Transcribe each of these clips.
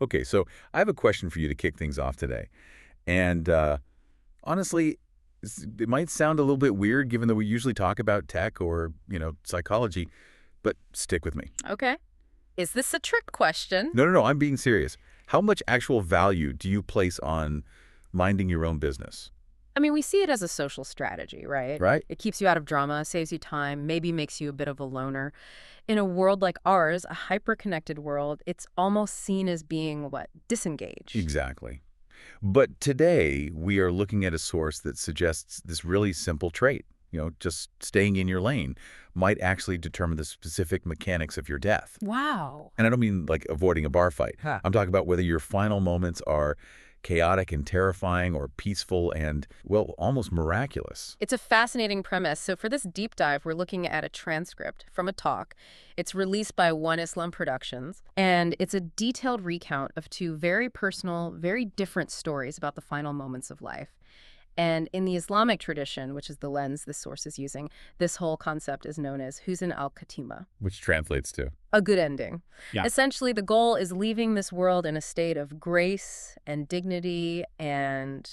Okay, so I have a question for you to kick things off today. And honestly, it might sound a little bit weird given that we usually talk about tech or, psychology, but stick with me. Okay. Is this a trick question? No, no, no, I'm being serious. How much actual value do you place on minding your own business, I mean, we see it as a social strategy, right? right? It keeps you out of drama, saves you time, maybe makes you a bit of a loner. In a world like ours, a hyper-connected world, it's almost seen as being, what, disengaged. Exactly. But today, we are looking at a source that suggests this really simple trait, just staying in your lane, might actually determine the specific mechanics of your death. Wow. And I don't mean like avoiding a bar fight. Huh. I'm talking about whether your final moments are chaotic and terrifying or peaceful and, well, almost miraculous. It's a fascinating premise. So for this deep dive, we're looking at a transcript from a talk. It's released by One Islam Productions, and it's a detailed recount of two very personal, very different stories about the final moments of life. And in the Islamic tradition, which is the lens this source is using, this whole concept is known as Husn al-Khatima, Which translates to? a good ending. Yeah. Essentially, the goal is leaving this world in a state of grace and dignity and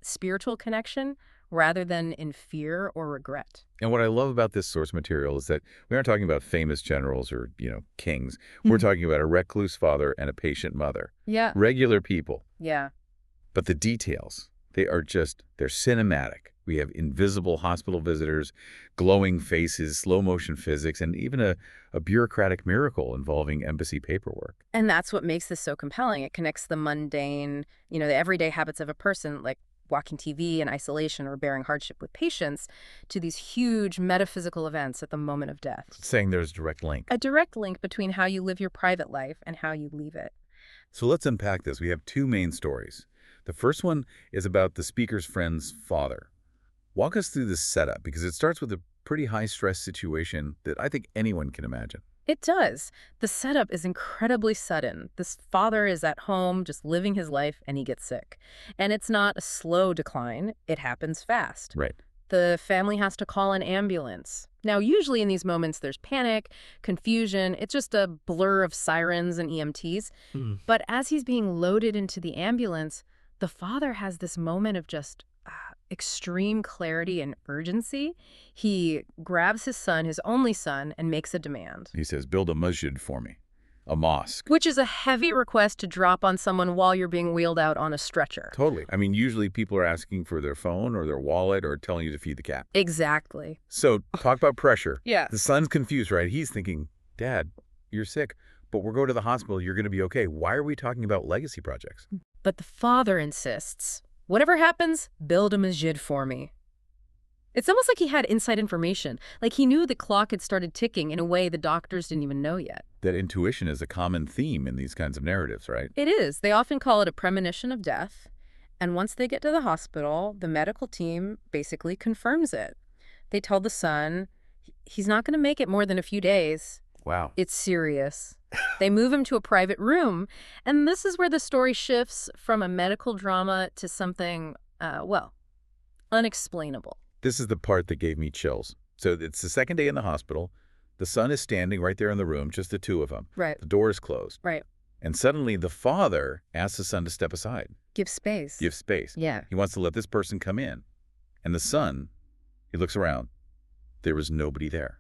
spiritual connection rather than in fear or regret. And what I love about this source material is that we aren't talking about famous generals or, kings. We're talking about a recluse father and a patient mother. Yeah. Regular people. Yeah. But the details, they're cinematic. We have invisible hospital visitors, glowing faces, slow-motion physics, and even a bureaucratic miracle involving embassy paperwork. And that's what makes this so compelling. It connects the mundane, the everyday habits of a person, like watching TV in isolation or bearing hardship with patients, to these huge metaphysical events at the moment of death. Saying there's a direct link. A direct link between how you live your private life and how you leave it. So let's unpack this. We have two main stories. The first one is about the speaker's friend's father. Walk us through this setup, because it starts with a pretty high-stress situation that I think anyone can imagine. It does. The setup is incredibly sudden. This father is at home just living his life and he gets sick. And it's not a slow decline. It happens fast. Right. The family has to call an ambulance. Now, usually in these moments, there's panic, confusion. It's just a blur of sirens and EMTs. But as he's being loaded into the ambulance, the father has this moment of just extreme clarity and urgency. He grabs his son, his only son, and makes a demand. He says, build a masjid for me, a mosque. Which is a heavy request to drop on someone while you're being wheeled out on a stretcher. Totally. I mean, usually people are asking for their phone or their wallet or telling you to feed the cat. Exactly. So talk about pressure. Yeah. The son's confused, right? He's thinking, Dad, you're sick, but we're going to the hospital. You're going to be okay. Why are we talking about legacy projects? But the father insists, whatever happens, build a masjid for me. It's almost like he had inside information, like he knew the clock had started ticking in a way the doctors didn't even know yet. That intuition is a common theme in these kinds of narratives, right? It is. They often call it a premonition of death. And once they get to the hospital, the medical team basically confirms it. They tell the son, he's not going to make it more than a few days. Wow. It's serious. They move him to a private room, and this is where the story shifts from a medical drama to something, unexplainable. This is the part that gave me chills. So it's the second day in the hospital. The son is standing right there in the room, just the two of them. Right. The door is closed. Right. And suddenly the father asks the son to step aside. Give space. Give space. Yeah. He wants to let this person come in. And the son, he looks around. There is nobody there.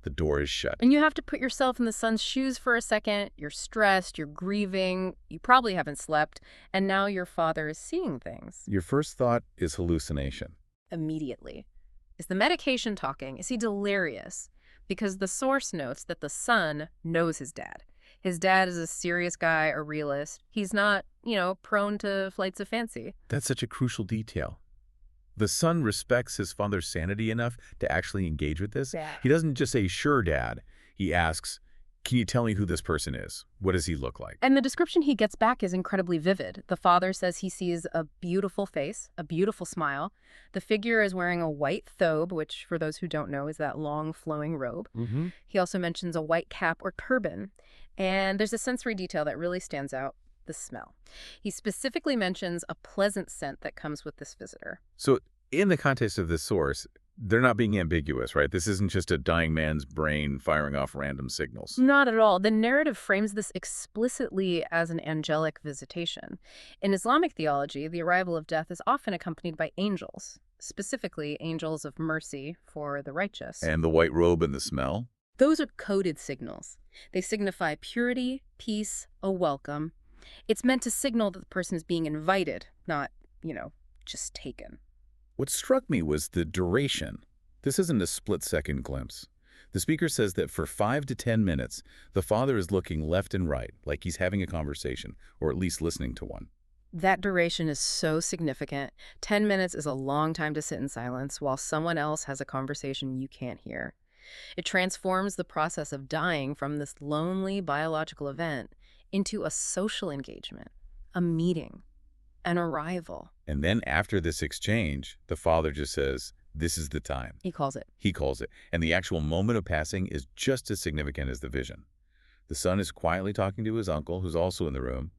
The door is shut. And you have to put yourself in the son's shoes for a second. You're stressed, you're grieving, you probably haven't slept, and now your father is seeing things. Your first thought is hallucination. Immediately. Is the medication talking? Is he delirious? Because the source notes that the son knows his dad. His dad is a serious guy, a realist. He's not, prone to flights of fancy. That's such a crucial detail. The son respects his father's sanity enough to actually engage with this. Yeah. He doesn't just say, sure, Dad. He asks, can you tell me who this person is? What does he look like? And the description he gets back is incredibly vivid. The father says he sees a beautiful face, a beautiful smile. The figure is wearing a white thobe, which, for those who don't know, is that long flowing robe. He also mentions a white cap or turban. And there's a sensory detail that really stands out. The smell. He specifically mentions a pleasant scent that comes with this visitor. So in the context of this source, They're not being ambiguous, right? This isn't just a dying man's brain firing off random signals. Not at all. The narrative frames this explicitly as an angelic visitation. In Islamic theology, the arrival of death is often accompanied by angels, specifically angels of mercy for the righteous. And the white robe and the smell? Those are coded signals. They signify purity, peace, a welcome. It's meant to signal that the person is being invited, not, just taken. What struck me was the duration. This isn't a split-second glimpse. The speaker says that for 5 to 10 minutes, the father is looking left and right, like he's having a conversation, or at least listening to one. That duration is so significant. 10 minutes is a long time to sit in silence while someone else has a conversation you can't hear. It transforms the process of dying from this lonely biological event into a social engagement, a meeting, an arrival. And then after this exchange, the father just says, "This is the time." He calls it. He calls it. And the actual moment of passing is just as significant as the vision. The son is quietly talking to his uncle, who's also in the room,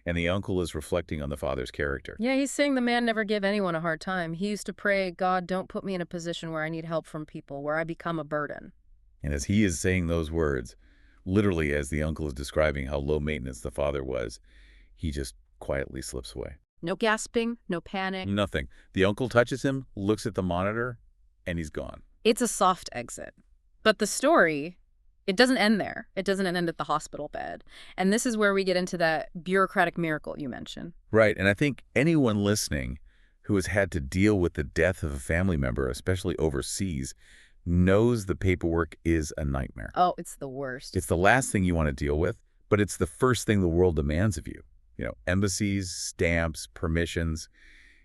and the uncle is reflecting on the father's character. Yeah, he's saying the man never gave anyone a hard time. He used to pray, God, don't put me in a position where I need help from people, where I become a burden. And as he is saying those words, literally as the uncle is describing how low maintenance the father was, he just quietly slips away. No gasping, no panic. Nothing. The uncle touches him, looks at the monitor, and he's gone. It's a soft exit. But the story, it doesn't end there. It doesn't end at the hospital bed. And this is where we get into that bureaucratic miracle you mentioned. Right, and I think anyone listening who has had to deal with the death of a family member, especially overseas, knows the paperwork is a nightmare. Oh, it's the worst. It's the last thing you want to deal with, but it's the first thing the world demands of you. Embassies, stamps, permissions.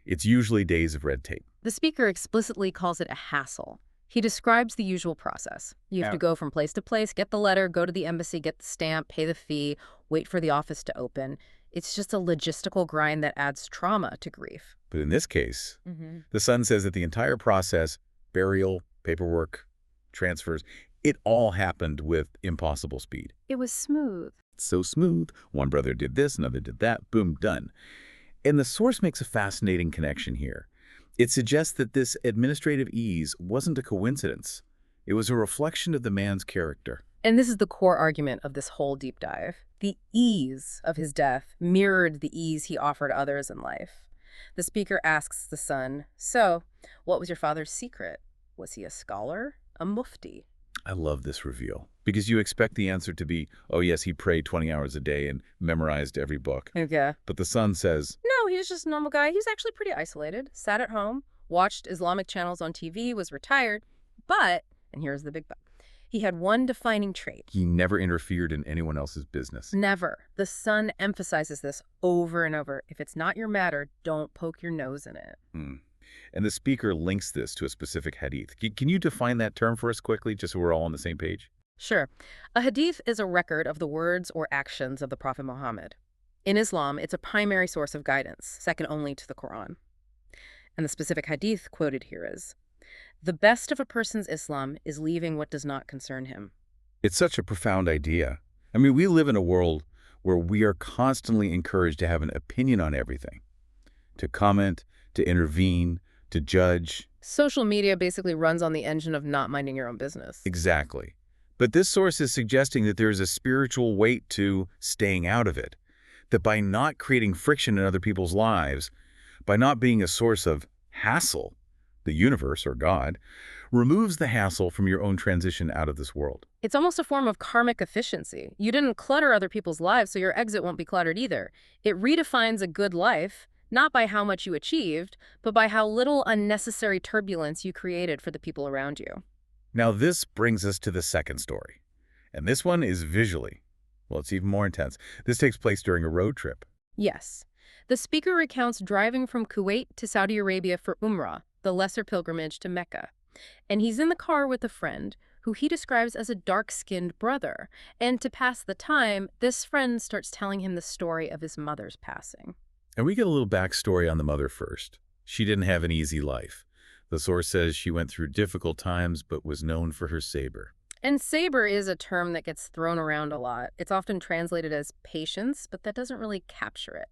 It's usually days of red tape. The speaker explicitly calls it a hassle. He describes the usual process. You have to go from place to place, get the letter, go to the embassy, get the stamp, pay the fee, wait for the office to open. It's just a logistical grind that adds trauma to grief. But in this case, the son says that the entire process, burial, paperwork, transfers, it all happened with impossible speed. It was smooth. So smooth. One brother did this, another did that, boom, done. And the source makes a fascinating connection here. It suggests that this administrative ease wasn't a coincidence. It was a reflection of the man's character. And this is the core argument of this whole deep dive. The ease of his death mirrored the ease he offered others in life. The speaker asks the son, so, what was your father's secret? Was he a scholar? A mufti? I love this reveal because you expect the answer to be, oh yes, he prayed 20 hours a day and memorized every book. Okay. But the son says, no, he's just a normal guy. He's actually pretty isolated, sat at home, watched Islamic channels on TV, was retired. But, and here's the big but, he had one defining trait. he never interfered in anyone else's business. Never. The son emphasizes this over and over. If it's not your matter, don't poke your nose in it. And the speaker links this to a specific hadith. Can you define that term for us quickly, just so we're all on the same page? Sure. A hadith is a record of the words or actions of the Prophet Muhammad. In Islam, it's a primary source of guidance, second only to the Quran. And the specific hadith quoted here is, the best of a person's Islam is leaving what does not concern him. It's such a profound idea. I mean, we live in a world where we are constantly encouraged to have an opinion on everything, to comment, to intervene, to judge. Social media basically runs on the engine of not minding your own business. Exactly. But this source is suggesting that there is a spiritual weight to staying out of it, that by not creating friction in other people's lives, by not being a source of hassle, the universe or God, removes the hassle from your own transition out of this world. It's almost a form of karmic efficiency. You didn't clutter other people's lives, so your exit won't be cluttered either. It redefines a good life, not by how much you achieved, but by how little unnecessary turbulence you created for the people around you. Now this brings us to the second story. And this one is visually. Well, it's even more intense. This takes place during a road trip. Yes. The speaker recounts driving from Kuwait to Saudi Arabia for Umrah, the lesser pilgrimage to Mecca. And he's in the car with a friend who he describes as a dark-skinned brother. And to pass the time, this friend starts telling him the story of his mother's passing. And we get a little backstory on the mother first. She didn't have an easy life. The source says she went through difficult times but was known for her saber. And saber is a term that gets thrown around a lot. It's often translated as patience, but that doesn't really capture it.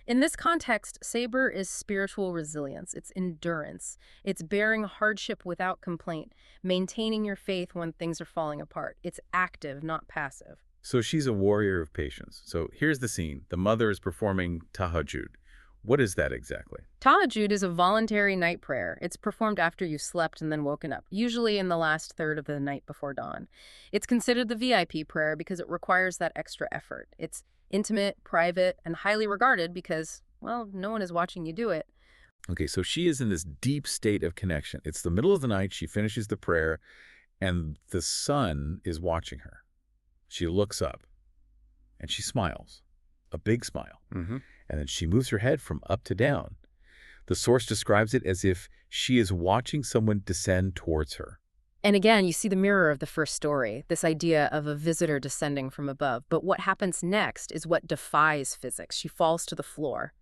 In this context, saber is spiritual resilience. It's endurance. It's bearing hardship without complaint, maintaining your faith when things are falling apart. It's active, not passive. So she's a warrior of patience. So here's the scene. The mother is performing tahajjud. What is that exactly? Tahajjud is a voluntary night prayer. It's performed after you've slept and then woken up, usually in the last third of the night before dawn. It's considered the VIP prayer because it requires that extra effort. It's intimate, private, and highly regarded because, well, no one is watching you do it. Okay, so she is in this deep state of connection. It's the middle of the night. She finishes the prayer, and the sun is watching her. She looks up, and she smiles, a big smile. And then she moves her head from up to down. The source describes it as if she is watching someone descend towards her. And again, you see the mirror of the first story, this idea of a visitor descending from above. But what happens next is what defies physics. She falls to the floor.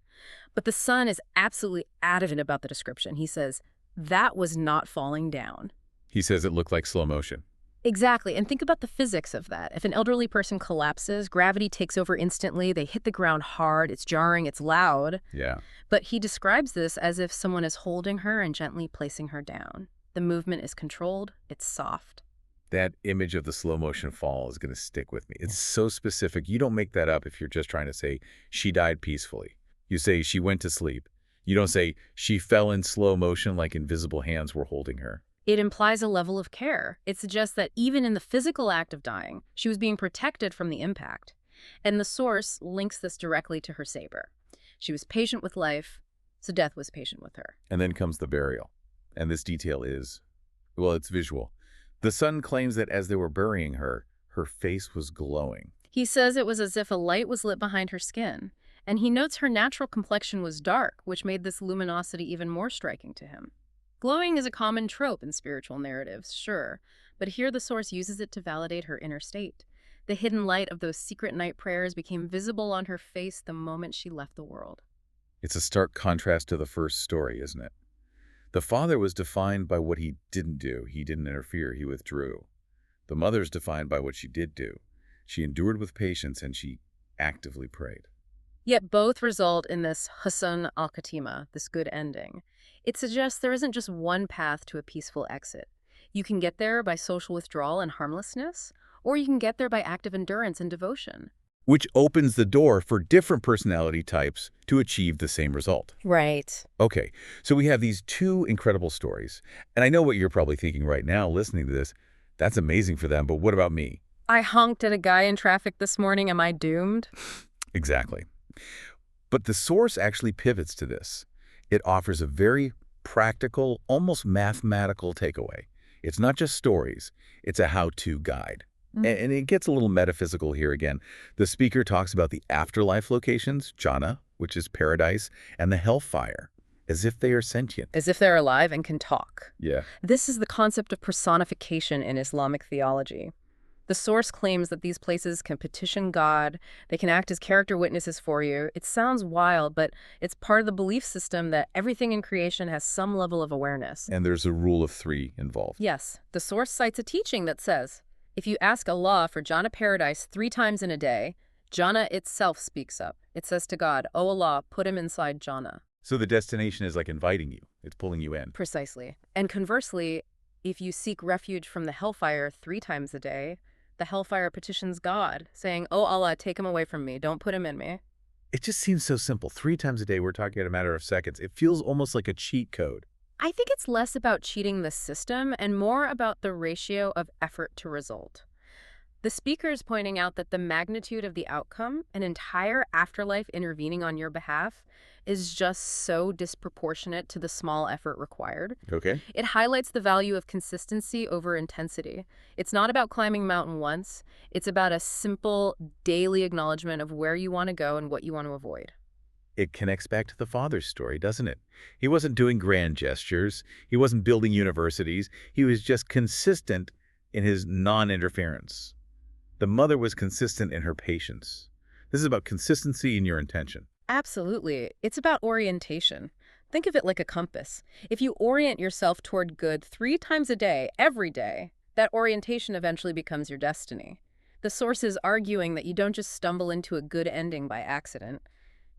But the son is absolutely adamant about the description. He says, that was not falling down. He says it looked like slow motion. Exactly. And think about the physics of that. If an elderly person collapses, gravity takes over instantly. They hit the ground hard. It's jarring. It's loud. Yeah. But he describes this as if someone is holding her and gently placing her down. The movement is controlled. It's soft. That image of the slow motion fall is going to stick with me. It's so specific. You don't make that up if you're just trying to say she died peacefully. You say she went to sleep. You don't say she fell in slow motion like invisible hands were holding her. It implies a level of care. It suggests that even in the physical act of dying, she was being protected from the impact. And the source links this directly to her saber. She was patient with life, so death was patient with her. And then comes the burial. And this detail is, well, it's visual. The son claims that as they were burying her, her face was glowing. He says it was as if a light was lit behind her skin. And he notes her natural complexion was dark, which made this luminosity even more striking to him. Glowing is a common trope in spiritual narratives, sure, but here the source uses it to validate her inner state. The hidden light of those secret night prayers became visible on her face the moment she left the world. It's a stark contrast to the first story, isn't it? The father was defined by what he didn't do. He didn't interfere. He withdrew. The mother's defined by what she did do. She endured with patience and she actively prayed. Yet both result in this Husn al-Khatima, this good ending. It suggests there isn't just one path to a peaceful exit. You can get there by social withdrawal and harmlessness, or you can get there by active endurance and devotion. Which opens the door for different personality types to achieve the same result. Right. Okay, so we have these two incredible stories. And I know what you're probably thinking right now listening to this. That's amazing for them, but what about me? I honked at a guy in traffic this morning. Am I doomed? Exactly. But the source actually pivots to this. It offers a very practical, almost mathematical takeaway. It's not just stories, it's a how-to guide. And it gets a little metaphysical here again. The speaker talks about the afterlife locations, jhana, which is paradise, and the hellfire, as if they are sentient. As if they're alive and can talk. Yeah. This is the concept of personification in Islamic theology. The source claims that these places can petition God, they can act as character witnesses for you. It sounds wild, but it's part of the belief system that everything in creation has some level of awareness. And there's a rule of three involved. Yes, the source cites a teaching that says, if you ask Allah for Jannah paradise 3 times in a day, Jannah itself speaks up. It says to God, "Oh Allah, put him inside Jannah." So the destination is like inviting you. It's pulling you in. Precisely. And conversely, if you seek refuge from the hellfire 3 times a day, the hellfire petitions God, saying, "Oh Allah, take him away from me. Don't put him in me." It just seems so simple. 3 times a day, we're talking in a matter of seconds. It feels almost like a cheat code. I think it's less about cheating the system and more about the ratio of effort to result. The speaker is pointing out that the magnitude of the outcome, an entire afterlife intervening on your behalf, is just so disproportionate to the small effort required. Okay. It highlights the value of consistency over intensity. It's not about climbing a mountain once. It's about a simple daily acknowledgement of where you want to go and what you want to avoid. It connects back to the father's story, doesn't it? He wasn't doing grand gestures. He wasn't building universities. He was just consistent in his non-interference. The mother was consistent in her patience. This is about consistency in your intention. Absolutely. It's about orientation. Think of it like a compass. If you orient yourself toward good 3 times a day, every day, that orientation eventually becomes your destiny. The source is arguing that you don't just stumble into a good ending by accident.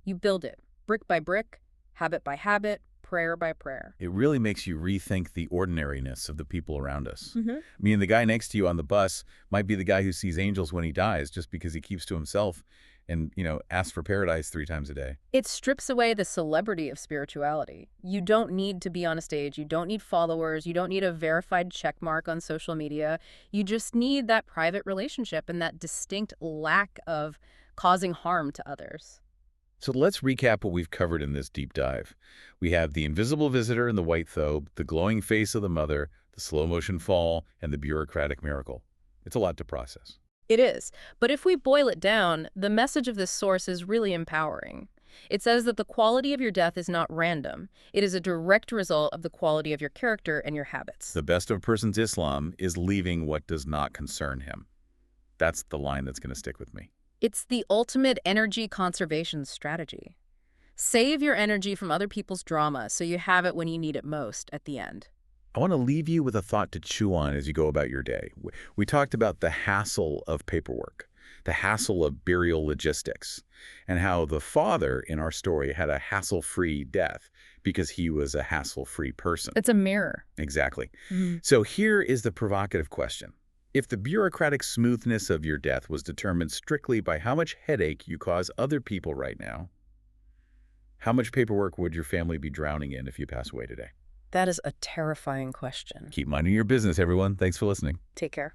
You build it. brick by brick, habit by habit, prayer by prayer. It really makes you rethink the ordinariness of the people around us. Hmm. I mean, the guy next to you on the bus might be the guy who sees angels when he dies just because he keeps to himself and, asks for paradise 3 times a day. It strips away the celebrity of spirituality. You don't need to be on a stage. You don't need followers. You don't need a verified check mark on social media. You just need that private relationship and that distinct lack of causing harm to others. So let's recap what we've covered in this deep dive. We have the invisible visitor in the white thobe, the glowing face of the mother, the slow-motion fall, and the bureaucratic miracle. It's a lot to process. It is. But if we boil it down, the message of this source is really empowering. It says that the quality of your death is not random. It is a direct result of the quality of your character and your habits. The best of a person's Islam is leaving what does not concern him. That's the line that's going to stick with me. It's the ultimate energy conservation strategy. Save your energy from other people's drama so you have it when you need it most at the end. I want to leave you with a thought to chew on as you go about your day. We talked about the hassle of paperwork, the hassle of burial logistics, and how the father in our story had a hassle-free death because he was a hassle-free person. It's a mirror. Exactly. Mhm. So here is the provocative question. If the bureaucratic smoothness of your death was determined strictly by how much headache you cause other people right now, how much paperwork would your family be drowning in if you pass away today? That is a terrifying question. Keep minding your business, everyone. Thanks for listening. Take care.